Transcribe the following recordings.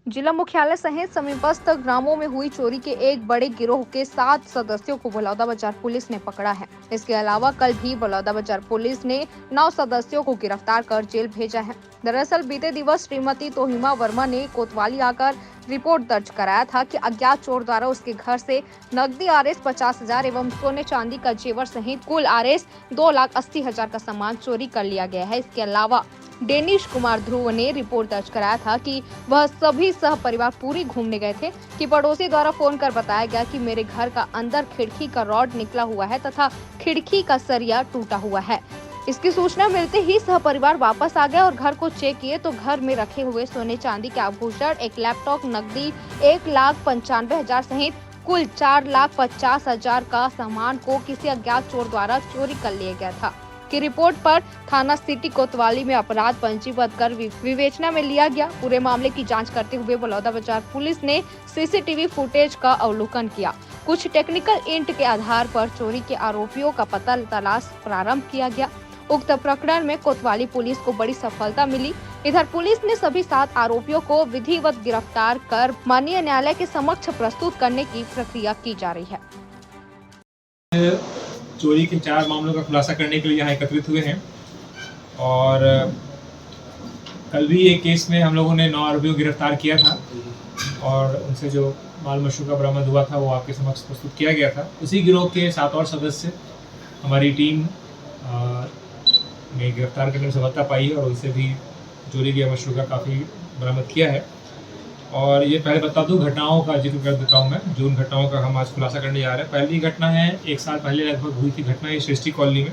जिला मुख्यालय सहित समीपस्थ ग्रामों में हुई चोरी के एक बड़े गिरोह के 7 सदस्यों को बलौदाबाजार पुलिस ने पकड़ा है। इसके अलावा कल भी बलौदाबाजार पुलिस ने 9 सदस्यों को गिरफ्तार कर जेल भेजा है। दरअसल बीते दिवस श्रीमती तोहिमा वर्मा ने कोतवाली आकर रिपोर्ट दर्ज कराया था कि अज्ञात चोर द्वारा उसके घर से नकदी आरएस 50,000 एवं सोने चांदी का जेवर सहित कुल आरएस 2,80,000 का सामान चोरी कर लिया गया है। इसके अलावा डेनिश कुमार ध्रुव ने रिपोर्ट दर्ज कराया था कि वह सभी सह परिवार पूरी घूमने गए थे कि पड़ोसी द्वारा फोन कर बताया गया कि मेरे घर का अंदर खिड़की का रॉड निकला हुआ है तथा खिड़की का सरिया टूटा हुआ है। इसकी सूचना मिलते ही सह परिवार वापस आ गए और घर को चेक किए तो घर में रखे हुए सोने चांदी के आभूषण, एक लैपटॉप, नकदी 1,95,000 सहित कुल 4,50,000 का सामान को किसी अज्ञात चोर द्वारा चोरी कर लिया गया था। की रिपोर्ट पर थाना सिटी कोतवाली में अपराध पंजीबद्ध कर विवेचना में लिया गया। पूरे मामले की जांच करते हुए बलौदाबाजार पुलिस ने सीसीटीवी फुटेज का अवलोकन किया। कुछ टेक्निकल इंट के आधार पर चोरी के आरोपियों का पता तलाश प्रारंभ किया गया। उक्त प्रकरण में कोतवाली पुलिस को बड़ी सफलता मिली। इधर पुलिस ने सभी 7 आरोपियों को विधिवत गिरफ्तार कर माननीय न्यायालय के समक्ष प्रस्तुत करने की प्रक्रिया की जा रही है। चोरी के 4 मामलों का खुलासा करने के लिए यहाँ एकत्रित हुए हैं और कल भी एक केस में हम लोगों ने 9 आरोपियों को गिरफ्तार किया था और उनसे जो माल मशरूका बरामद हुआ था वो आपके समक्ष प्रस्तुत किया गया था। उसी गिरोह के 7 और सदस्य हमारी टीम ने गिरफ्तार करने में सफलता पाई है और उनसे भी चोरी किया मशरूका काफ़ी बरामद किया है। और ये पहले बता दूं, घटनाओं का जिक्र कर देता हूँ मैं, जो उन घटनाओं का हम आज खुलासा करने जा रहे हैं। पहली घटना है 1 साल पहले लगभग हुई थी घटना, ये सृष्टि कॉलोनी में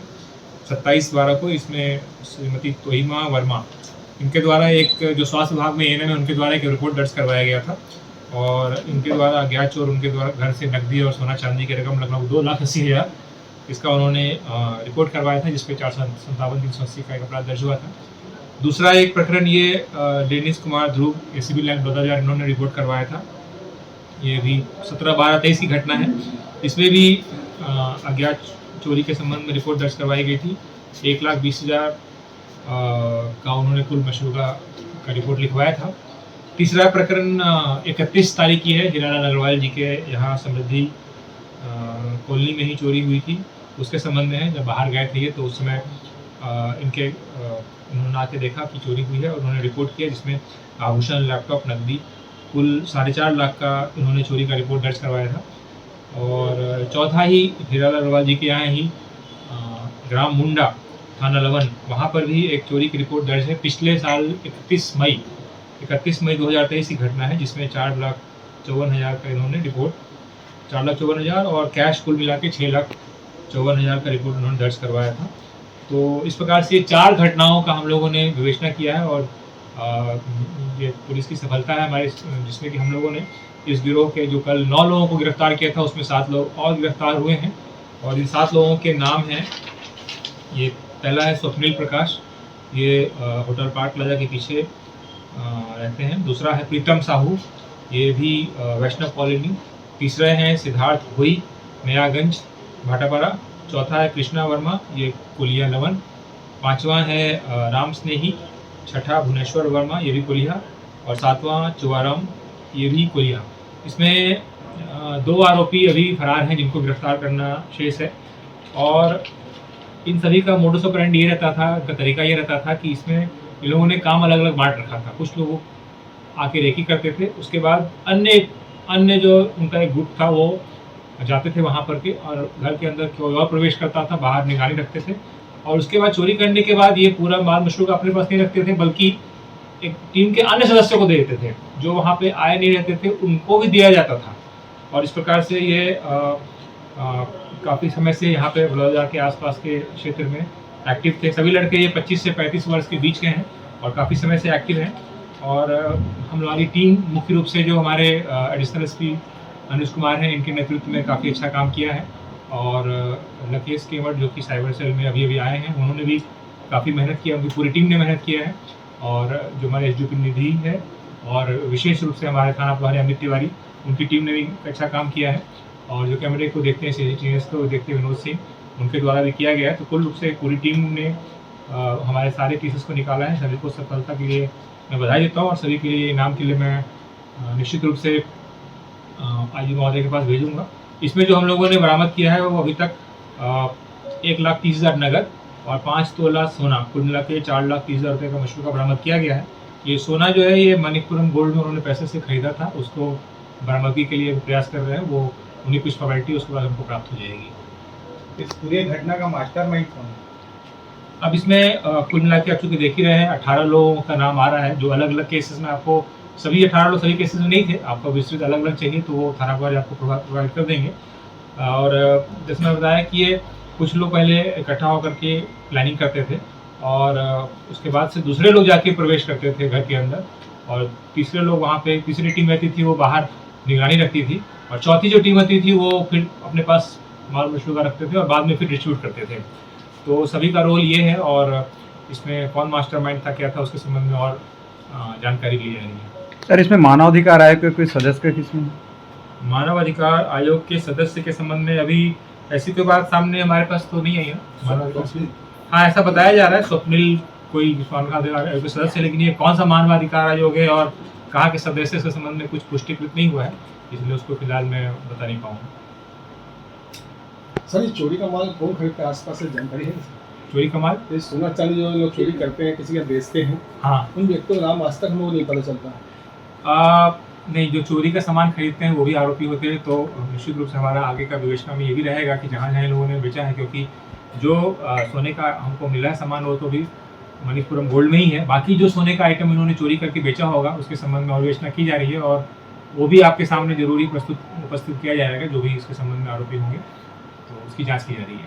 27/12 को। इसमें श्रीमती तोहिमा वर्मा इनके द्वारा एक जो स्वास्थ्य विभाग में एएनएम है उनके द्वारा एक रिपोर्ट दर्ज करवाया गया था और इनके द्वारा अज्ञात चोर उनके द्वारा घर से नकदी और सोना चांदी की रकम लगभग 2,80,000 इसका उन्होंने रिपोर्ट करवाया था, जिसपे 457-380 का एक अपराध दर्ज हुआ था। दूसरा एक प्रकरण ये डेनिश कुमार ध्रुव एसीबी लाइन बलौदाबाजार इन्होंने रिपोर्ट करवाया था। ये भी 17/12-23 की घटना है। इसमें भी अज्ञात चोरी के संबंध में रिपोर्ट दर्ज करवाई गई थी। 1,20,000 का उन्होंने कुल मशरूका का रिपोर्ट लिखवाया था। तीसरा प्रकरण 31 तारीख की है, हीरालाल अग्रवाल जी के यहाँ समृद्धि कॉलोनी में ही चोरी हुई थी। उसके संबंध में है, जब बाहर गए थे तो उस समय उन्होंने आके देखा कि चोरी हुई है और उन्होंने रिपोर्ट किया, जिसमें आभूषण, लैपटॉप, नकदी कुल 4.5 लाख का उन्होंने चोरी का रिपोर्ट दर्ज करवाया था। और चौथा ही हीरालाल अग्रवाल जी के यहाँ ही ग्राम मुंडा, थाना लवन, वहाँ पर भी एक चोरी की रिपोर्ट दर्ज है। पिछले साल 31 मई 2023 की घटना है, जिसमें 4,54,000 का इन्होंने रिपोर्ट, 4,54,000 और कैश कुल मिला के 6,54,000 का रिपोर्ट उन्होंने दर्ज करवाया था। तो इस प्रकार से 4 घटनाओं का हम लोगों ने विवेचना किया है और ये पुलिस की सफलता है हमारे, जिसमें कि हम लोगों ने इस गिरोह के जो कल 9 लोगों को गिरफ्तार किया था उसमें 7 लोग और गिरफ्तार हुए हैं। और इन 7 लोगों के नाम हैं, ये पहला है स्वप्निल प्रकाश, ये होटल पार्क प्लाजा के पीछे रहते हैं। दूसरा है प्रीतम साहू, ये भी वैष्णव कॉलोनी। तीसरे हैं सिद्धार्थ भोई, नयागंज, भाटापारा। चौथा है कृष्णा वर्मा, ये कुलिया लवन। 5वां है राम स्नेही। 6ठा भुवनेश्वर वर्मा, ये भी कुलिया। और 7वां चुवाराम, ये भी कुलिया। इसमें 2 आरोपी अभी फरार हैं जिनको गिरफ्तार करना शेष है। और इन सभी का मोडस ऑपरेंडी ये रहता था, इनका तरीका ये रहता था कि इसमें इन लोगों ने काम अलग अलग बांट रखा था। कुछ लोग आके रेकी करते थे, उसके बाद अन्य जो उनका एक ग्रुप था वो जाते थे वहाँ पर के और घर के अंदर कोई और प्रवेश करता था, बाहर निगरानी रखते थे। और उसके बाद चोरी करने के बाद ये पूरा माल मशरूका अपने पास नहीं रखते थे, बल्कि एक टीम के अन्य सदस्यों को दे देते थे, जो वहाँ पे आए नहीं रहते थे उनको भी दिया जाता था। और इस प्रकार से ये काफ़ी समय से यहाँ पे बलौदाबाजार के आसपास के क्षेत्र में एक्टिव थे। सभी लड़के ये 25 से 35 वर्ष के बीच के हैं और काफ़ी समय से एक्टिव हैं। और हमारी टीम मुख्य रूप से जो हमारे एडिशनल एसपी अनुज कुमार हैं, इनके नेतृत्व में काफ़ी अच्छा काम किया है। और लकेश केवट जो कि साइबर सेल में अभी आए हैं, उन्होंने भी काफ़ी मेहनत किया, उनकी पूरी टीम ने मेहनत किया है। और जो हमारे एसडीओपी निधि है और विशेष रूप से हमारे थाना प्रभारी अमित तिवारी, उनकी टीम ने भी अच्छा काम किया है। और जो कैमरे को देखते हैं, सीसीटीवी को देखते हैं विनोद सिंह, उनके द्वारा भी किया गया है। तो कुल रूप से पूरी टीम ने हमारे सारे केसेस को निकाला है। सभी को सफलता के लिए मैं बधाई देता हूँ और सभी के लिए इनाम के लिए मैं निश्चित रूप से आईजी महोदय के पास भेजूंगा। इसमें जो हम लोगों ने बरामद किया है वो अभी तक 1,30,000 नगद और 5 तोला सोना, कुल मिला के 4,30,000 रुपये का मशरूका बरामद किया गया है। ये सोना जो है ये मणिपुरम गोल्ड में उन्होंने पैसे से खरीदा था, उसको बरामदगी के लिए प्रयास कर रहे हैं। वो उन्हीं कुछ प्रॉपर्टी उसके बाद हमको प्राप्त हो जाएगी। इस पूरी घटना का मास्टरमाइंड कौन है? अब इसमें कुल मिला के आप चूँकि देख ही रहे हैं 18 लोगों का नाम आ रहा है, जो अलग अलग केसेस में आपको सभी 18 लोग सभी केसेस में नहीं थे, आपको विस्तृत अलग अलग चाहिए तो वो थाना वाले आपको प्रोवाइड कर देंगे। और जैसे मैं बताया कि ये कुछ लोग पहले इकट्ठा होकर के प्लानिंग करते थे और उसके बाद से दूसरे लोग जाके प्रवेश करते थे घर के अंदर, और तीसरे लोग वहाँ पे तीसरी टीम रहती थी वो बाहर निगरानी रखती थी, और चौथी जो टीम होती थी वो फिर अपने पास माल मशरूका रखते थे और बाद में फिर डिस्ट्रीब्यूट करते थे। तो सभी का रोल ये है, और इसमें कौन मास्टरमाइंड था क्या था उसके संबंध में और जानकारी ली जा रही है। सर, इसमें मानवाधिकार आयोग के कोई सदस्य का किसमें? मानव अधिकार आयोग के सदस्य के संबंध में अभी ऐसी कोई बात सामने हमारे पास तो नहीं आई है। हाँ, ऐसा बताया जा रहा है स्वप्निल कोई मानवाधिकार आयोग के सदस्य, लेकिन ये कौन सा मानवाधिकार आयोग है और कहाँ के सदस्य के संबंध में कुछ पुष्टिकृत नहीं हुआ है, इसलिए उसको फिलहाल मैं बता नहीं पाऊँगा। सर, ये चोरी का माल कौन खरीदता है, आसपास से जानकारी है? चोरी का माल, ये सोना चांदी जो लोग चोरी करते हैं, किसी का बेचते हैं, हाँ, उन व्यक्तियों का नाम आज तक हमें नहीं पता चलता। नहीं, जो चोरी का सामान खरीदते हैं वो भी आरोपी होते हैं। तो निश्चित रूप से हमारा आगे का विवेचना में ये भी रहेगा कि जहाँ जहाँ लोगों ने बेचा है, क्योंकि जो सोने का हमको मिला है सामान वो तो भी मणिपुरम गोल्ड में ही है, बाकी जो सोने का आइटम इन्होंने चोरी करके बेचा होगा उसके संबंध में और विवेचना की जा रही है, और वो भी आपके सामने जरूरी उपस्थित किया जाएगा। जो भी इसके संबंध में आरोपी होंगे तो उसकी जाँच की जा रही है।